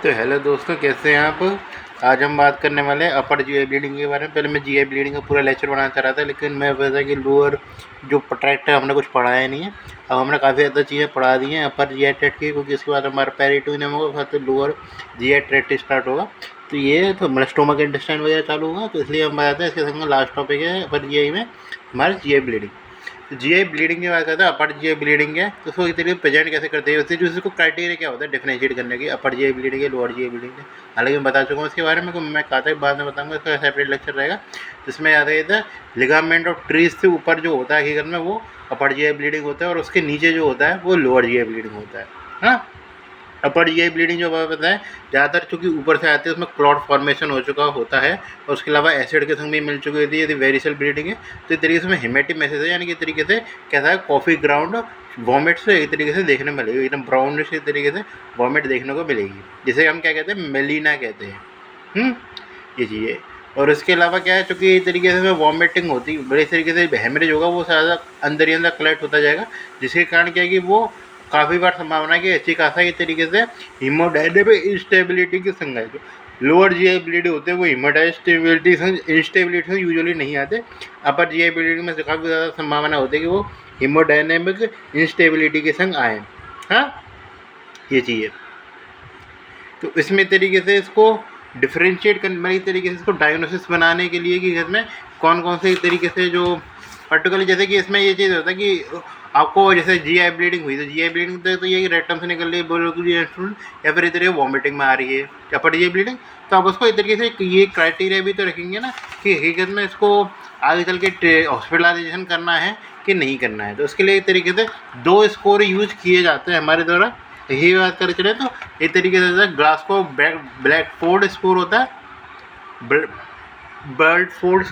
तो हेलो दोस्तों, कैसे हैं आप। आज हम बात करने वाले हैं अपर जीआई ब्लीडिंग के बारे में। पहले मैं जीआई ब्लीडिंग का पूरा लेक्चर बनाना चाह रहा था, लेकिन मैं वैसा कि लोअर जो ट्रैक्ट है हमने कुछ पढ़ाया नहीं है। अब हमने काफ़ी ज़्यादा चीज़ें पढ़ा दी हैं अपर जीआई ट्रैक्ट की, क्योंकि इसके बाद हमारा पेरिटोनियम होगा, तो लोअर जीआई ट्रैक्ट स्टार्ट होगा। तो ये तो हमारा स्टोमक इंटेस्टाइन वगैरह चालू होगा। तो इसलिए हम बताते हैं, इसके संग लास्ट टॉपिक है अपर जीआई में हमारा जीआई ब्लीडिंग। तो जीआई ब्लीडिंग की बात करते हैं, अपर जीआई ब्लीडिंग है तो उसको इतने प्रेजेंट कैसे करते हैं, उससे जो उसको क्राइटेरिया क्या होता है डिफरेंशिएट करने की, अपर जीआई ब्लीडिंग है लोअर जीआई ब्लीडिंग है। हालांकि मैं बता चुका हूँ इसके बारे में, मैं कहा था बाद में बताऊंगा, इसका सेपरेट लेक्चर रहेगा जिसमें याद है लिगामेंट ऑफ ट्रीज से ऊपर जो होता है हकीकत में वो अपर जीआई ब्लीडिंग होता है, और उसके नीचे जो होता है वो लोअर जीआई ब्लीडिंग होता है। हाँ, अपर जीआई ब्लीडिंग जो पता है ज़्यादातर चूँकि ऊपर से आते हैं उसमें क्लॉट फॉर्मेशन हो चुका होता है, और उसके अलावा एसिड के संग भी मिल चुकी होती है। यदि वेरिसल ब्लीडिंग है तो इस तरीके से हेमेटिक मैसेज है, यानी कि तरीके से कैसा है कॉफ़ी ग्राउंड वॉमिट से एक तरीके से देखने मिलेगी, एकदम ब्राउन से तरीके से वॉमिट देखने को मिलेगी, जिसे हम क्या कहते हैं मेलिना कहते हैं। ये चीज़ है। और इसके अलावा क्या है, चूँकि इस तरीके से वॉमिटिंग होती है बड़े तरीके से हेमरेज होगा, वो ज़्यादा अंदर ही अंदर कलेक्ट होता जाएगा, जिसके कारण क्या है कि वो काफ़ी बार संभावना है कि अच्छी खासा ये तरीके से हीमोडायनेमिक इंस्टेबिलिटी के संग है। जो लोअर जीआई ब्लीडिंग होते हैं वो हीमोडायनेमिक इंस्टेबिलिटी से यूजुअली नहीं आते। अपर जीआई ब्लीडिंग में काफ़ी ज़्यादा संभावना होती है कि वो हीमोडायनेमिक इंस्टेबिलिटी के संग आए। हाँ, ये चीज़ है। तो इसमें तरीके से इसको डिफ्रेंशिएट करने तरीके से इसको डायग्नोसिस बनाने के लिए कि इसमें कौन कौन से तरीके से जो पर्टिकुलरली, जैसे कि इसमें ये चीज़ होता है कि आपको जैसे जीआई ब्लीडिंग हुई तो जीआई ब्लीडिंग तो ये रेक्टम से निकल रही है या फिर इस तरीके वॉमिटिंग में आ रही है अपर जीआई ब्लीडिंग, तो आप उसको इस तरीके से ये क्राइटेरिया भी तो रखेंगे ना कि हकीकत में इसको आगे चल के हॉस्पिटलाइजेशन करना है कि नहीं करना है। तो उसके लिए एक तरीके से 2 स्कोर यूज किए जाते हैं हमारे द्वारा। यही बात कर चले तो एक तरीके से ग्लासको ब्लैकफोर्ड स्कोर होता है, बर्डफोर्ड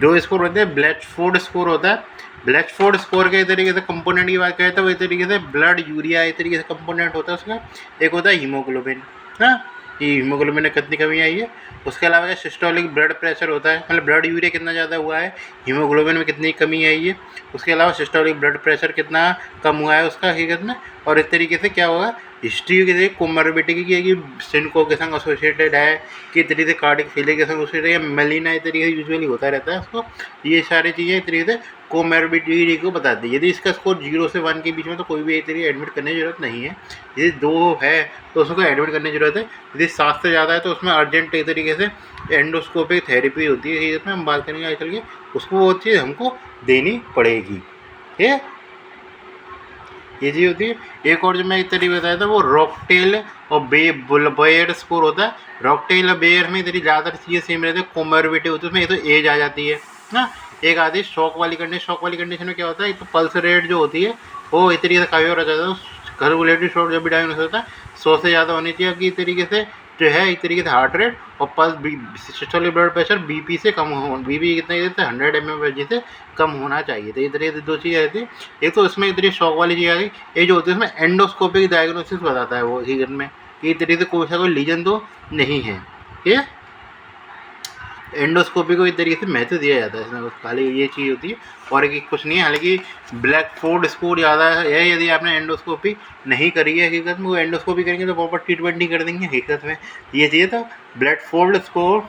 2 स्कोर होते हैं, ब्लैचफोर्ड स्कोर होता है। ब्लैचफोर्ड स्कोर के तरीके से कंपोनेंट की बात करें तो वही तरीके से ब्लड यूरिया एक तरीके से कंपोनेंट होता है उसका। एक होता है हीमोग्लोबिन, हाँ, ये हीमोग्लोबिन में कितनी कमी आई है। उसके अलावा सिस्टोलिक ब्लड प्रेशर होता है, मतलब ब्लड यूरिया कितना ज़्यादा हुआ है, हीमोग्लोबिन में कितनी कमी आई है। उसके अलावा सिस्टोलिक ब्लड प्रेशर कितना कम हुआ है उसका हकीकत में। और इस तरीके से क्या होगा, हिस्ट्री के कोमोर्बिडिटी की है कि सिनको के संग एसोसिएटेड है, कि तरीके से कार्डिक फेलियर के संग एसोसिएटेड है, मेलिना इस तरीके से यूजुअली होता रहता है उसको। ये सारी चीज़ें इस तरीके से कोमोर्बिडिटी को बताती है। यदि इसका स्कोर 0 से 1 के बीच में तो कोई भी एक तरीके एडमिट करने की जरूरत नहीं है। यदि 2 है तो उसको एडमिट करने की जरूरत है। यदि 7 से ज़्यादा है तो उसमें अर्जेंट एक तरीके से एंडोस्कोपिक थेरेपी होती है, इसमें हम बात करेंगे आगे चल के, उसको वो चीज़ हमको देनी पड़ेगी। ठीक है, ये चीज़ होती है। एक और जो मैं एक तरीके बताया था वो रॉकटेल और बेयर स्कोर होता है। रॉकटेल और बेयर में इतनी ज़्यादातर चीज़ें सेम रहती है, कोमोर्बिडिटी होती है उसमें। ये तो एज आ जाती है ना, एक आती है शॉक वाली कंडीशन। शॉक वाली कंडीशन में क्या होता है, एक तो पल्स रेट जो होती है वो इस तरीके से काफ़ी और आ जाता है। कार्बोलेटेड शॉक जब भी डायग्नोस होता है 100 से ज़्यादा होनी चाहिए कि तरीके से जो है एक तरीके से हार्ट रेट और pulse systolic blood pressure BP से कम हो, बीपी कितना कहते हैं 100 mm से कम होना चाहिए। तो ये तरीके से 2 चीज़ें रहती है। एक तो इसमें इतनी शॉक वाली चीज़ आ गई, ये जो होती है इसमें एंडोस्कोपिक डायग्नोसिस बताता है वो हीगन में कि इस तरीके से कोई सा कोई लीजन तो नहीं है। ठीक है, एंडोस्कोपी को इस तरीके से महत्व दिया जाता है इसमें, खाली ये चीज़ होती है और एक कुछ नहीं है। हालांकि ब्लैकफोर्ड स्कोर ज़्यादा है, यदि आपने एंडोस्कोपी नहीं करी है हकीकत में, वो एंडोस्कोपी करेंगे तो प्रॉपर ट्रीटमेंट नहीं कर देंगे हकीकत में। ये चीज़ तो ब्लैकफोर्ड स्कोर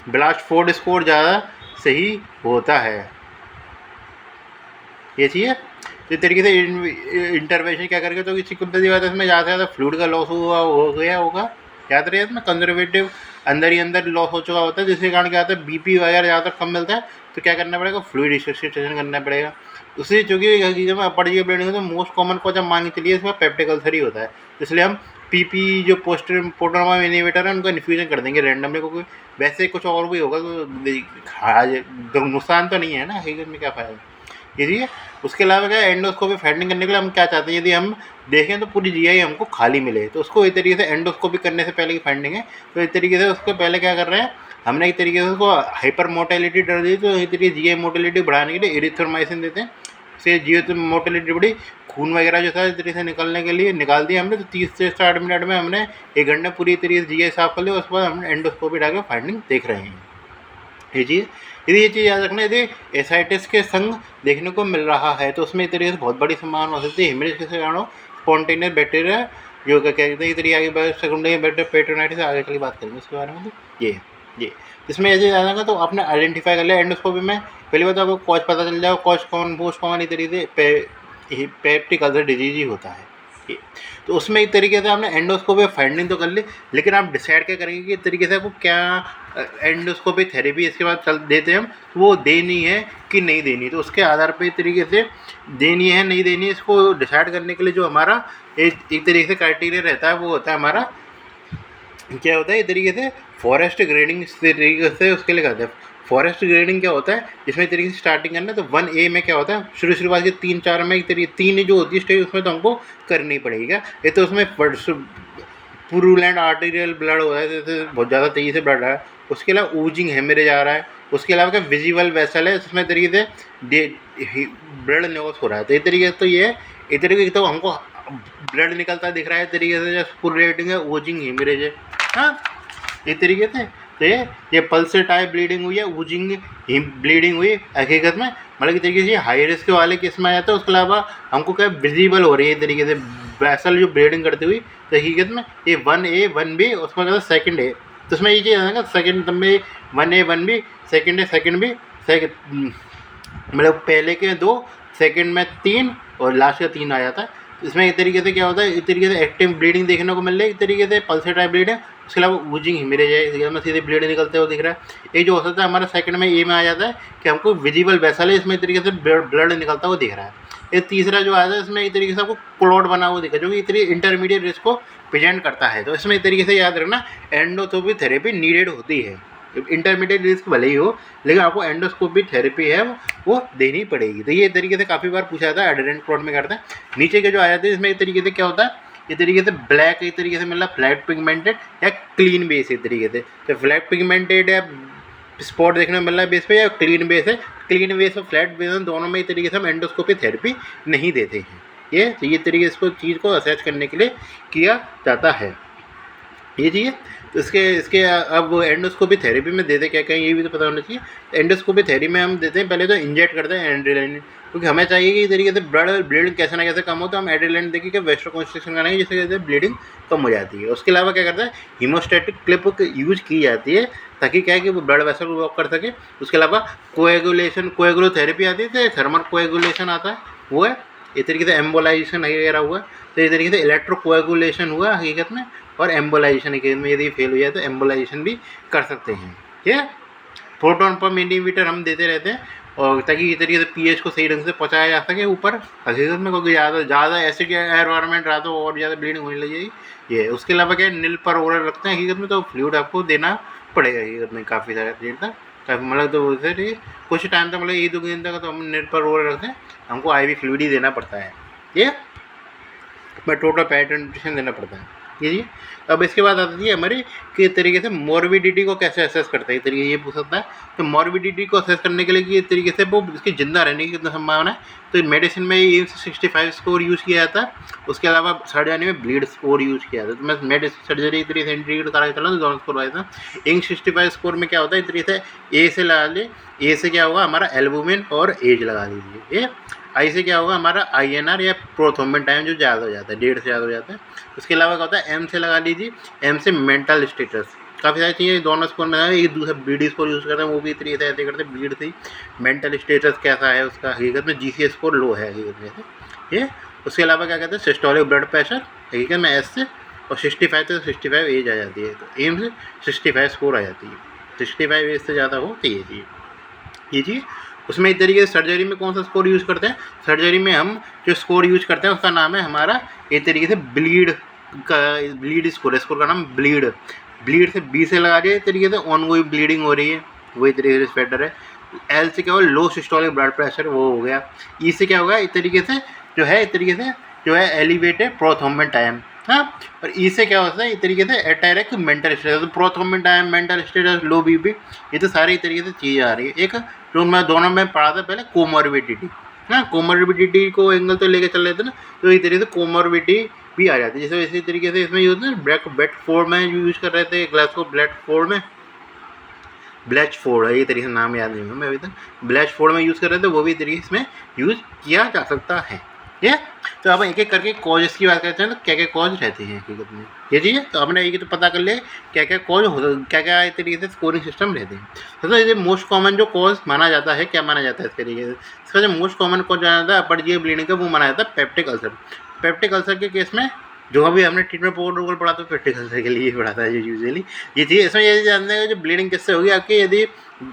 ब्लास्टफोर्ड स्कोर ज़्यादा सही होता है। ये चीज़ है। तो इस तरीके से इंटरवेंशन क्या करके तो किसी कुछ बात है इसमें ज़्यादा से ज़्यादा फ्लूइड का लॉस हो गया होगा, याद रहे इसमें कंजर्वेटिव अंदर ही अंदर लॉस हो चुका होता है, जिसके कारण क्या होता है बीपी वगैरह ज़्यादा कम मिलता है। तो क्या करना पड़ेगा, फ्लूइड रिससिटेशन करना पड़ेगा उसी। चूँकि हकीकत में अपर जीआई ब्लीडिंग तो मोस्ट कॉमन को जब मान के चलिए इसमें पेप्टिक अल्सर ही होता है, इसलिए हम पीपी जो पोर्टोनर्मा इनहिबिटर है उनको इन्फ्यूजन कर देंगे रैंडमली, क्योंकि वैसे कुछ और भी होगा तो नुकसान तो नहीं है ना हकीकत में, क्या फ़ायदा यदि। उसके अलावा क्या एंडोस्कोपी फाइंडिंग करने के लिए हम क्या चाहते हैं, यदि हम देखें तो पूरी जीआई हमको खाली मिले, तो उसको एक तरीके से एंडोस्कोपी करने से पहले की फाइंडिंग है। तो एक तरीके से उसको पहले क्या कर रहे हैं, हमने एक तरीके से उसको हाइपर मोटेलिटी डर दी, तो एक तरीके जीआई मोटेलिटी बढ़ाने के लिए इरिथ्रोमाइसिन देते हैं। से जीओ मोटेलिटी बढ़ी, खून वगैरह जो था इस तरीके से निकलने के लिए निकाल दिया हमने। तो 30 से 60 मिनट में हमने 1 घंटे पूरी तरीके से जीआई साफ कर लिया। उसके बाद हमने एंडोस्कोपी डाल के फाइंडिंग देख रहे हैं। ये चीज़ यदि ये चीज़ याद रखना, यदि एसाइटिस के संग देखने को मिल रहा है तो उसमें एक तरीके से बहुत बड़ी संभावना हो सकती है हेमरेज के कारण स्पॉन्टेनियस बैक्टीरिया जो क्या कहते हैं इतनी आगे बढ़ सेकेंडरी बैक्टीरिया पेट्रोनाइटिस आगे चल के बात करेंगे उसके बारे में। तो ये इसमें ऐसे जाएगा तो आपने आइडेंटिफाई कर लिया एंडोस्कोपी में। पहली बात आपको कॉज पता चल जाए, कॉज कौन बोझ कौन, इस तरीके से पेप्टिक अल्सर डिजीज ही होता है ये। तो उसमें एक तरीके से आपने एंडोस्कोपी फाइंडिंग तो कर ली, लेकिन आप डिसाइड क्या करेंगे कि इस तरीके से आपको क्या एंडोस्कोपी थेरेपी इसके बाद चल देते हैं हम, वो देनी है कि नहीं देनी। तो उसके आधार पर इस तरीके से देनी है नहीं देनी है इसको डिसाइड करने के लिए जो हमारा एक तरीके से क्राइटेरिया रहता है वो होता है हमारा क्या होता है इस तरीके से फॉरेस्ट ग्रेडिंग। इस तरीके से उसके लिए कहते हैं फॉरेस्ट ग्रेडिंग क्या होता है, जिसमें तरीके से स्टार्टिंग करना। तो 1A में क्या होता है शुरुआत के 3-4 में एक तरीके 3 जो होती है स्टेज उसमें तो हमको करनी पड़ेगी। ये तो उसमें पुरुलेंट आर्टेरियल ब्लड हो रहा है, जैसे बहुत ज़्यादा तेज़ी से बढ़ रहा है। उसके अलावा ऊजिंग हेमरेज आ रहा है। उसके अलावा क्या विजिबल वेसल है उसमें तरीके से ब्लड लॉस हो रहा है। तो इस तरीके से तो ये इस तरीके तो हमको ब्लड निकलता दिख रहा है तरीके से, जैसे फुल रेटिंग है ऊजिंग हेमरेज है। हाँ इस तरीके से तो ये पल्स टाइप ब्लीडिंग हुई है, ऊजिंग ब्लीडिंग हुई हकीकत में मतलब इस तरीके से हाई रिस्क वाले केस में आ जाता है। उसके अलावा हमको क्या विजिबल हो रही है तरीके से वैसल जो ब्लीडिंग करती हुई। तो हकीकत में ये 1A 1B उसमें कहता है 2A। तो उसमें ये चीज़ है ना सेकेंड में 1A 1B, सेकेंड है सेकेंड B, मतलब पहले के 2, सेकेंड में 3 और लास्ट का 3 आ जाता है। इसमें एक तरीके से क्या होता है इस तरीके से एक्टिव ब्लीडिंग देखने को मिल रही है, एक तरीके से पल्सर टाइप ब्लीड है। उसके अलावा ऊजिंग हेमरेज है, इसमें सीधे ब्लीड निकलते हुए दिख रहा है। ये जो हो सकता है हमारा सेकंड में ए में आ जाता है कि हमको विजिबल वेसल है, इसमें एक तरीके से ब्लड निकलता हुआ दिख रहा है। ये तीसरा जो आता है इसमें एक तरीके से आपको क्लॉट बना हुआ दिखा जो कि इतनी इंटरमीडिएट रिस्क को प्रेजेंट करता है। तो इसमें एक तरीके से याद रखना एंडोस्कोपी थेरेपी नीडेड होती है। इंटरमीडिएट रिस्क भले ही हो लेकिन आपको एंडोस्कोपी थेरेपी है वो देनी पड़ेगी। तो ये तरीके से काफ़ी बार पूछा जाता है एडरेंट क्लॉट में करता है। नीचे के जो आ जाते हैं इसमें एक तरीके से क्या होता है इस तरीके से ब्लैक एक तरीके से मतलब फ्लैट पिगमेंटेड या क्लीन बेस एक तरीके से। तो फ्लैट पिगमेंटेड या स्पॉट देखने में मिल रहा है बेस पे या क्लीन बेस है, क्लीन बेस और फ्लैट बेस दोनों में एक तरीके से हम एंडोस्कोपी थेरेपी नहीं देते हैं। ये तरीके से चीज़ को असेस करने के लिए किया जाता है ये चीज़। तो इसके अब एंडोस्कोपी थेरेपी में देते क्या क्या ये भी तो पता होना चाहिए। एंडोस्कोपी थेरेपी में हम देते हैं पहले तो इंजेक्ट करते हैं एड्रेनालिन, क्योंकि हमें चाहिए कि इस तरीके से ब्लीडिंग कैसे ना कैसे कम हो। तो हम एड्रेनालिन देखिए कि वेस्ट्रोकॉन्स्ट्रिक्शन कराएंगे जिससे कहते हैं ब्लीडिंग कम हो जाती है। उसके अलावा क्या करता है हीमोस्टैटिक क्लिप यूज की जाती है ताकि क्या है कि वो ब्लड वेसल को ब्लॉक कर सके। उसके अलावा कोएगुलोथेरेपी आती है, तो थर्मल कोएगुलेशन आता है वो है। इस तरीके से एम्बोलाइजेशन वगैरह हुआ, तो इस तरीके से इलेक्ट्रो कोएगुलेशन हुआ हकीकत में। और एम्बोलाइजेशन के में यदि फेल हो जाए तो एम्बोलाइजेशन भी कर सकते हैं। ठीक है, प्रोटॉन पर मिलीमीटर हम देते रहते हैं और ताकि इस तरीके से पीएच को सही ढंग से पहुँचाया जा सके ऊपर हकीकत में, क्योंकि ज़्यादा एसिड एनवायरनमेंट रहा तो और ज़्यादा ब्लीडिंग होने लगी ये। उसके अलावा क्या नील पर ओरल रखते हैं हकीकत में, तो फ्लूइड आपको देना पड़ेगा हकीकत में काफ़ी सारा देर तक, काफ़ी मतलब तो बोलते कुछ टाइम तक मतलब 1-2 दिन तक तो हम नील पर ओरल रखते हैं, हमको IV फ्लूइड ही देना पड़ता है ये, बट टोटल पैटर्न न्यूट्रिशन देना पड़ता है ये। अब इसके बाद आती है हमारी कि तरीके से मॉर्बिडिटी को कैसे असेस करते हैं, तरीके ये पूछ सकता है। तो मॉर्बिडिटी को असेस करने के लिए कि तरीके से वो इसकी जिंदा रहने की कितना संभावना है, तो मेडिसिन में एम्स 65 स्कोर यूज़ किया जाता है। उसके अलावा सर्जरी में ब्लीड स्कोर यूज़ किया जाता है। तो मैं मेडिसिन सर्जरी तरीके से इंटीग्रेट करा चला तो दोनों स्कोर आया था। इंक 65 स्कोर में क्या होता है इस तरीके से ए से लगा ले, ए से क्या होगा हमारा एल्बुमिन और एज लगा लीजिए। ये आई से क्या होगा हमारा INR या प्रोथ्रोम्बिन टाइम जो ज़्यादा हो जाता है, 1.5 से ज़्यादा हो जाता है। उसके अलावा क्या होता है M से लगा लीजिए, M से मेंटल स्टेटस, काफ़ी सारी चीज़ें दोनों स्कोर में एक दूसरा BD स्कोर यूज़ करते हैं, वो भी तरीके से ऐसे करते हैं ब्लीड से। मेंटल स्टेटस कैसा है उसका हकीकत में GCS स्कोर लो है हकीकत में ये। उसके अलावा क्या कहते हैं सिस्टोलिक ब्लड प्रेशर हकीकत में S से, और 65 से 65 एज आ जाती है, तो एम से 65 स्कोर आ जाती है। 65 एज से ज़्यादा हो तो ये चीज़। उसमें एक तरीके से सर्जरी में कौन सा स्कोर यूज़ करते हैं, सर्जरी में हम जो स्कोर यूज़ करते हैं उसका नाम है हमारा एक तरीके से ब्लीड स्कोर का नाम ब्लीड से B से लगा दिया, एक तरीके से ऑन गोइंग ब्लीडिंग हो रही है वही तरीके से बेटर है। L से क्या होगा लो सिस्टोलिक ब्लड प्रेशर वो हो गया। E से क्या होगा इस तरीके से जो है एलिवेटेड प्रोथ्रोम्बिन टाइम। हाँ, और ई से क्या होता है इस तरीके से अटैक मेंटल स्टेटस, तो प्रोथ्रोम्बिन टाइम, मेंटल स्टेटस, लो बीपी, ये तो सारे तरीके से चीज़ें आ रही है। एक जो मैं दोनों में पढ़ा था पहले कोमोर्बिडिटी, हाँ कोमोर्बिडिटी को एंगल तो लेके चल रहे थे ना, तो इस तरीके से कोमोर्बिडिटी भी आ जाती है। जैसे इसी तरीके से इसमें यूज ब्लैक बेट 4 में यूज़ कर रहे थे ग्लासको ब्लैक 4 में, ब्लैच फोर्ड है, ये तरीके से नाम याद नहीं है मैं अभी तक, ब्लैच फोर्ड में यूज़ कर रहे थे, वो भी तरीके इसमें यूज़ किया जा सकता है। ये तो अब एक एक करके कॉजेस की बात करते हैं, तो क्या क्या कॉज रहते हैं हकीकत में, ये चीज़ है। तो आपने ये तो पता कर लिया क्या क्या कॉज हो, क्या क्या तरीके से स्कोरिंग सिस्टम रहते हैं। तो ये मोस्ट कॉमन जो कॉज माना जाता है, क्या माना जाता है इस तरीके से, इसका जो मोस्ट कॉमन कॉज जाना जाता है अपर जीआई ब्लीडिंग का, वो माना जाता है पेप्टिक अल्सर। पेप्टिक अल्सर के केस में जो अभी हमने ट्रीटमेंट प्रोटोकॉल पढ़ा, तो पेप्टिक अल्सर के लिए पढ़ा था यूजुअली ये चीज़। इसमें ये जानते हैं जो ब्लीडिंग किससे होगी आपकी, यदि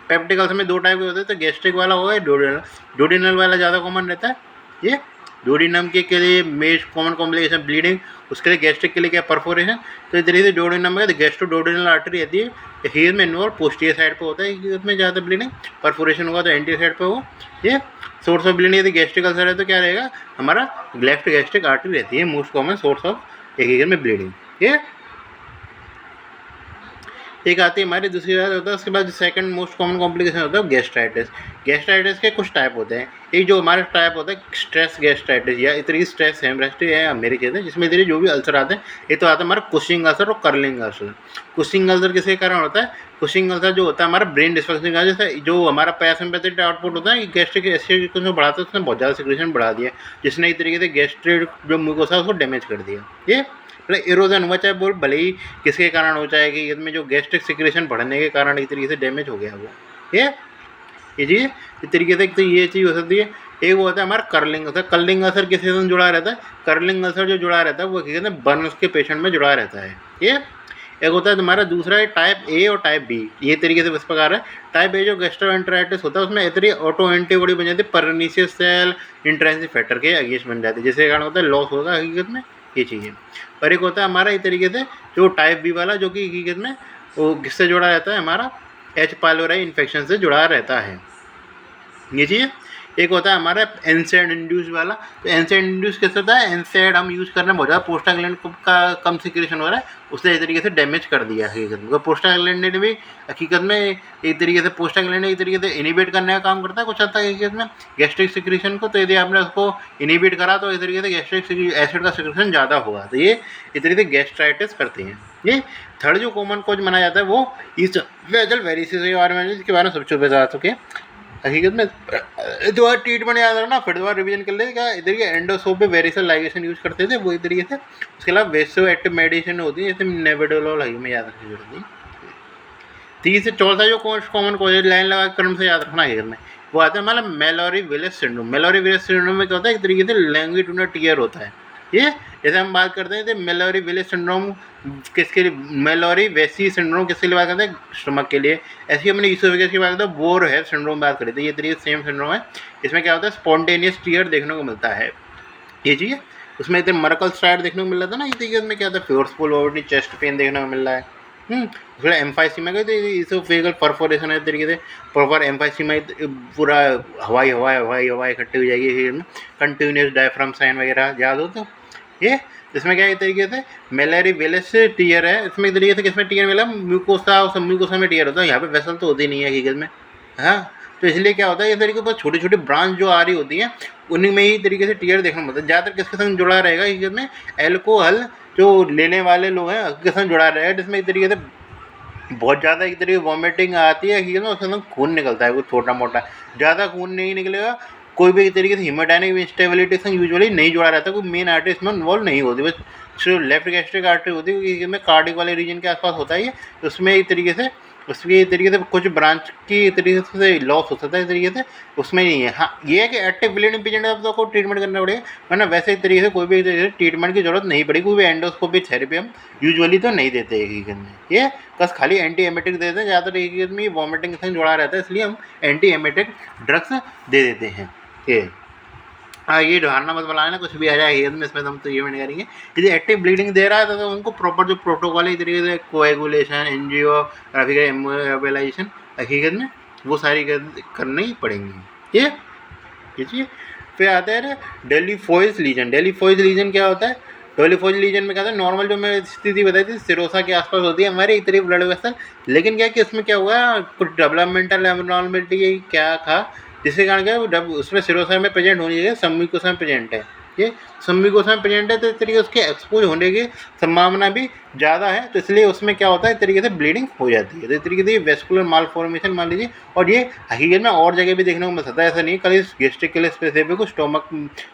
पेप्टिक अल्सर में दो टाइप के होते हैं, तो गैस्ट्रिक वाला होगा, डोडिनल। डोडिनल वाला ज़्यादा कॉमन रहता है। ये डोडिनम के लिए मेज कॉमन कॉम्प्लिकेशन ब्लीडिंग, उसके लिए गैस्ट्रिक के लिए क्या परफोरेशन। तो इस तरीके से डोडिनम में गैस्ट्रो डोडिनल आर्टरी आती है, हीर में इन्वॉल्व पोस्टीरियर साइड पे होता है, उसमें ज़्यादा ब्लीडिंग। परफोरेशन होगा तो एंटीरियर साइड पे होगा। ये सोर्स ऑफ ब्लीडिंग यदि गैस्ट्रिक अल्सर है तो क्या रहेगा, हमारा लेफ्ट गैस्ट्रिक आर्टरी रहती है मोस्ट कॉमन सोर्स ऑफ एक में ब्लीडिंग। ये एक आती है हमारी दूसरी बात होता है। उसके बाद सेकंड मोस्ट कॉमन कॉम्प्लिकेशन होता है गैस्ट्राइटिस। गैस्ट्राइटिस के कुछ टाइप होते हैं। एक जो हमारा टाइप होता है स्ट्रेस गैस्ट्राइटिस या इतनी स्ट्रेस हेमरेस्टिस है मेरे कहते हैं, जिसमें इतनी जो भी अल्सर आते हैं, ये तो आता है हमारा कुशिंग अल्सर और कर्लिंग अल्सर। कुशिंग अल्सर किसके कारण होता है, कुशिंग अल्सर जो होता है हमारा ब्रेन डिस्फंक्शन का, जैसे जो हमारा पैरासिम्पैथेटिक आउटपुट होता है गैस्ट्रिक एसिड को बढ़ाता है, उसने बहुत ज़्यादा सिक्रेशन बढ़ा दिया, जिसने एक तरीके से गैस्ट्रिक जो म्यूकोसा उसको डैमेज कर दिया। ये इरोजन हुआ, चाहे बोल भले ही किसके कारण हो, चाहे कि इसमें जो गैस्ट्रिक सिक्रेशन बढ़ने के कारण एक तरीके से डैमेज हो गया वो। ये चीज़ इस तरीके से, तो ये चीज़ हो सकती है। एक वो होता है हमारा कर्लिंग अल्सर। कर्लिंग अल्सर किसके साथ जुड़ा रहता है, कर्लिंग अल्सर जो जुड़ा रहता है वो कहते हैं बर्न्स के पेशेंट में जुड़ा रहता है। ये एक होता है तुम्हारा दूसरा है टाइप ए और टाइप बी। ये तरीके से इस प्रकार है। टाइप ए जो गैस्ट्रोएंटेराइटिस होता है उसमें इतनी ऑटो एंटीबॉडी बन जाती है, परनीशियस सेल इंट्रांसिक फैक्टर के अगेंस्ट बन जाती है, जिसके कारण होता है लॉस होगा हकीकत में, ये चीज़ें। और एक होता है हमारा इस तरीके से जो टाइप बी वाला, जो कि हकीकत में वो किससे जुड़ा रहता है, हमारा एच पाइलोराई इन्फेक्शन से जुड़ा रहता है, ये चीज़। एक होता है हमारा एनसेड इंड्यूस वाला। तो एनसेड इंड्यूस कैसे होता है, एनसेड हम यूज़ कर रहे हैं बहुत ज़्यादा, प्रोस्टाग्लैंड का कम सिक्रेशन हो रहा है, उसने एक तरीके से डैमेज कर दिया हकीकत में। प्रोस्टाग्लैंड ने भी हकीकत में एक तरीके से प्रोस्टाग्लैंड एक तरीके से इनिबिट करने का काम करता है कुछ हद तक हकीकत में गैस्ट्रिक सिक्रेशन को। तो यदि आपने उसको इनिबिट करा तो इस तरीके से गैस्ट्रिक एसिड का सिक्रेशन ज़्यादा होगा, तो ये इस तरीके से गैस्ट्राइटिस करते हैं। ये थर्ड जो कॉमन कॉज माना जाता है वो इस वेजल वेरिसिस के बारे में, जिसके बारे में सबसे बता चुके हकीकत में। दोबारा ट्रीटमेंट याद रखना, फिर दोबारा रिवीजन कर ले। क्या इधर के एंडोस्कोप पे वेरिसल लाइगेशन यूज़ करते थे वो इस तरीके से। उसके अलावा वेसो एक्टिव मेडिसिन होती है, जैसे नेविडोलॉल में याद रखनी जरूरत नहीं। तीसरे चौथा जो कॉमन कॉज लाइन लगा क्रम से याद रखना है, वो आता है हमारा Malorie village syndrome. Malorie village syndrome में क्या होता है, एक तरीके से लैंगिट्यूडनल टीयर होता है। ये जैसे हम बात करते हैं तो मेलोरी विलेज सिंड्रोम किसके लिए, मेलोरी वेसी सिंड्रोम किसके लिए बात करते हैं, स्टमक के लिए। ऐसे ही हमने ईसोफेगस की बात करते हैं, बोर है सिंड्रोम बात करी थी, ये तरीके सेम सिंड्रोम है। इसमें क्या होता है, स्पॉन्टेनियस टीयर देखने को मिलता है, ये चीज़। उसमें इतने मर्कल स्ट्राइड देखने को मिल रहा था ना, ये तरीके में क्या होता है, फोर्सफुल ओवरटी चेस्ट पेन देखने को मिल रहा है। फिर एम्फाइसीमा का इसोफेगल परफोरेशन है तरीके से, प्रॉपर एम्फाइसीमा पूरा हवाई इकट्ठी हो जाएगी, कंटिन्यूस डायफ्राम साइन वगैरह याद हो। तो ये इसमें क्या एक तरीके से मेलेरी वेलेस टीयर है। इसमें एक तरीके से किसमें टीयर मिला, म्यूकोसा और सब म्यूकोसा में टीयर होता है, यहाँ पे वेसल तो होती नहीं है हकीकत में। हाँ, तो इसलिए क्या होता है, इस तरीके पर छोटी छोटी ब्रांच जो आ रही होती है उन्हीं में ही तरीके से टीयर देखना पड़ता है। ज़्यादातर किसके संग जुड़ा रहेगा हकीकत में, एल्कोहल जो लेने वाले लोग हैं उसके संग जुड़ा रहेगा, जिसमें एक तरीके से बहुत ज़्यादा एक तरीके वॉमिटिंग आती है हकीकत में, उसके अंदर खून निकलता है, कुछ छोटा मोटा, ज़्यादा खून नहीं निकलेगा। कोई भी तरीके से हीमोडायनिक इंस्टेबिलिटी से यूजुअली नहीं जुड़ा रहता, कोई मेन आर्टरी इसमें इन्वॉल्व नहीं होती, बस जो लेफ्ट गैस्ट्रिक आर्टरी होती है इसमें कार्डिक वाले रीजन के आसपास होता है। उसमें एक तरीके से उसके तरीके से कुछ ब्रांच की तरीके से लॉस हो सकता है, इस तरीके से उसमें नहीं है। हाँ, ये है कि एक्टिव ब्लीडिंग पेशेंट है तो ट्रीटमेंट करना पड़ेगा, वरना वैसे एक तरीके से कोई भी ट्रीटमेंट की जरूरत नहीं पड़ेगी। कोई भी एंडोस्कोपिक थेरेपी हम यूजुअली तो नहीं देते हकीकत में, ये बस खाली एंटी एमेटिक देते हैं। ज़्यादातर हकीकत में वॉमिटिंग से जुड़ा रहता है, इसलिए हम एंटी एमेटिक ड्रग्स दे देते हैं। ये हाँ, ये धारणा मत बनाना कुछ भी आ जाए हेल्थ में, इसमें हम तो ये नहीं करेंगे। यदि एक्टिव ब्लीडिंग दे रहा है तो उनको प्रॉपर जो प्रोटोकॉल है तरीके से कोएगुलेशन, एंजियोग्राफी का एम्बोलाइजेशन हकीकत में वो सारी करनी ही पड़ेंगी। ये चीज़। फिर आता है डेलीफोइज लीजन। डेलीफोइज लीजन क्या होता है, डेलीफोइज लीजन में क्या होता है, नॉर्मल जो मैं स्थिति बताई थी सिरोसा के आसपास होती है हमारे एक तरीके ब्लड वेसल, लेकिन क्या कि इसमें क्या हुआ, कुछ डेवलपमेंटल एबनॉर्मलिटी क्या था, जिसके कारण क्या उसमें सिरोसा में प्रेजेंट होनी चाहिए सम्मुकोसा में प्रेजेंट है। ये सम्मिकोसा में प्रेजेंट है, तो इस तरीके उसके एक्सपोज होने की संभावना भी ज़्यादा है, तो इसलिए उसमें क्या होता है, इस तरीके से ब्लीडिंग हो जाती है। तो इस तरीके से ये वेस्कुलर मालफॉर्मेशन मान लीजिए, और ये हकीकत में और जगह भी देखने को मिल सकता है, ऐसा नहीं कल इस गैस्ट्रिक के लिए स्पेसिफिक स्टोमक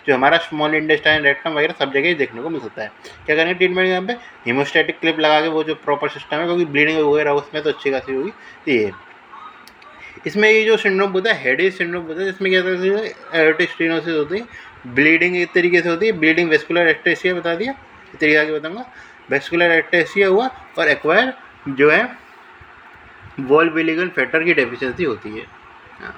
जो हमारा स्मॉल इंटेस्टाइन, रेक्टम वगैरह सब जगह ही देखने को मिल सकता है। क्या करेंगे ट्रीटमेंट यहाँ पे, हीमोस्टैटिक क्लिप लगा के वो जो प्रॉपर सिस्टम है, क्योंकि ब्लीडिंग वगैरह उसमें तो अच्छी खासी होगी। तो ये इसमें ये जो सिंड्रोम होता है, हेडेक सिंड्रोम होता है, जिसमें क्या होता है, एओर्टिक स्टेनोसिस होती है, ब्लीडिंग एक तरीके से होती है, ब्लीडिंग वेस्कुलर एक्टेसिया बता दिया, इस तरीके आगे बताऊंगा। वेस्कुलर एक्टेसिया हुआ, और एक्वायर जो है वॉल विलिगन फैक्टर की डेफिशिएंसी होती है। हाँ,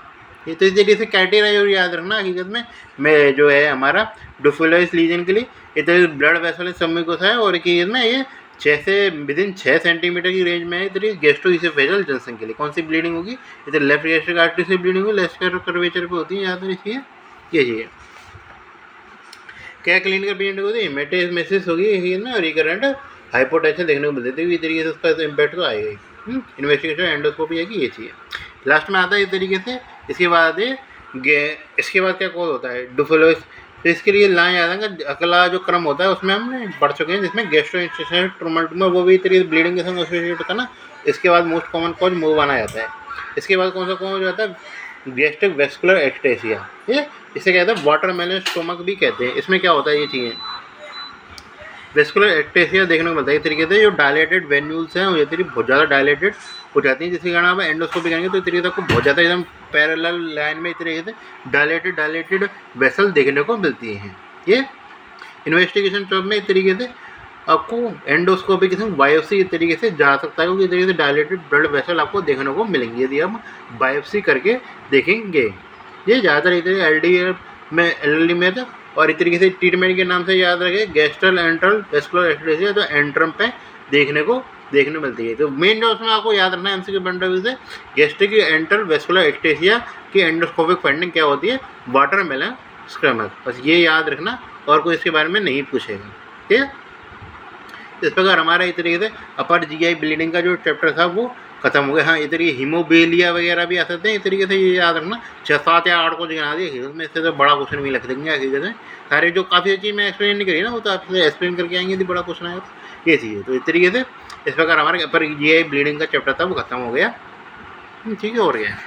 ये तो इस तरीके से क्राइटेरिया याद रखना हकीकत में जो है हमारा डोफिलोइस लीजन के लिए, इधर ब्लड वेसल सम्मिकोसा है, और हकीकत में ये 6 से विदिन 6 सेंटीमीटर की रेंज में है। इधर गैस्ट्रोइसोफेजियल जंक्शन के लिए कौन सी ब्लीडिंग होगी, इधर लेफ्ट गैस्ट्रिक आर्टरी से ब्लीडिंग होगी, लेफ्ट कर्वेचर पे होती है, याद रखिए ये चीज़। क्या क्लिनिकल ब्लीडिंग होती है, हेमेटोमेसिस होगी ना, रिकरेंट हाइपोटेंशन देखने को मिलती है, इस तरीके से उसका इम्पैक्ट तो आएगा ही। इन्वेस्टिगेशन एंडोस्कोपी है कि ये चीज़ लास्ट में आता है इस तरीके से। इसके बाद इसके बाद क्या कॉज होता है, डोफिलोइस। तो इसके लिए लाइन याद है, अगला जो क्रम होता है उसमें हम पढ़ चुके हैं, जिसमें गैस्ट्रोइंटेस्टाइनल ट्यूमर वो भी तरीके से ब्लीडिंग के संग एसोसिएट होता है ना। इसके बाद मोस्ट कॉमन कॉज मूव माना जाता है। इसके बाद कौन सा कॉज होता है, गैस्ट्रिक वेस्कुलर एक्टेसिया, ये इसे कहते हैं वाटरमेलन स्टोमक भी कहते हैं। इसमें क्या होता है, ये चीज़ें वेस्कुलर एक्टेसिया देखने को मिलता है इस तरीके से, जो डायलेटेड वेन्यूल्स हैं ये तरीके बहुत ज़्यादा डायलेटेड हो जाती हैं, जिसके कारण आप एंडोस्कोपी करेंगे तो इस तरीके से आपको बहुत ज़्यादा एकदम पैरेलल लाइन में इस तरीके से डायलेटेड वेसल देखने को मिलती हैं। ये इन्वेस्टिगेशन जॉब में इस तरीके से आपको एंडोस्कोपी के संग बायोप्सी इस तरीके से जा सकता है, क्योंकि इस तरीके से डायलेटेड ब्लड वेसल आपको देखने को मिलेंगे यदि हम बायोप्सी करके देखेंगे। ये ज़्यादातर इस तरीके एलडी में एलडी में था, और इस तरीके से ट्रीटमेंट के नाम से याद रखें गैस्ट्रल एंट्रल वेस्कुलर एक्टेसिया, तो एंट्रम पे देखने मिलती है। तो मेन जो उसमें आपको याद रखना है एमसीक्यू पॉइंट ऑफ व्यू से, गैस्ट्रिक एंट्रल वेस्कुलर एक्टेसिया की एंडोस्कोपिक फाइंडिंग क्या होती है, वाटरमेलन स्टोमक, बस ये याद रखना, और कोई इसके बारे में नहीं पूछेगा। ठीक है, इस प्रकार हमारा इस तरीके से अपर जीआई ब्लीडिंग का जो चैप्टर था वो खत्म हो गया। हाँ, इस तरीके हीमोबेलिया वगैरह भी आ सकते हैं इस तरीके से, ये याद रखना 6, 7 या 8 को गिना दिए, उसमें इससे तो बड़ा क्वेश्चन भी लिख देंगे हकीकत में। सारे जो काफ़ी चीज़ मैं एक्सप्लेन नहीं करी ना, वो तो आपसे एक्सप्लेन करके आएंगे यदि बड़ा क्वेश्चन आया तो ये चीज़। तो इस तरीके से इस प्रकार हमारे अपर जीआई ब्लीडिंग का चैप्टर था वो खत्म हो गया। ठीक है, और गया।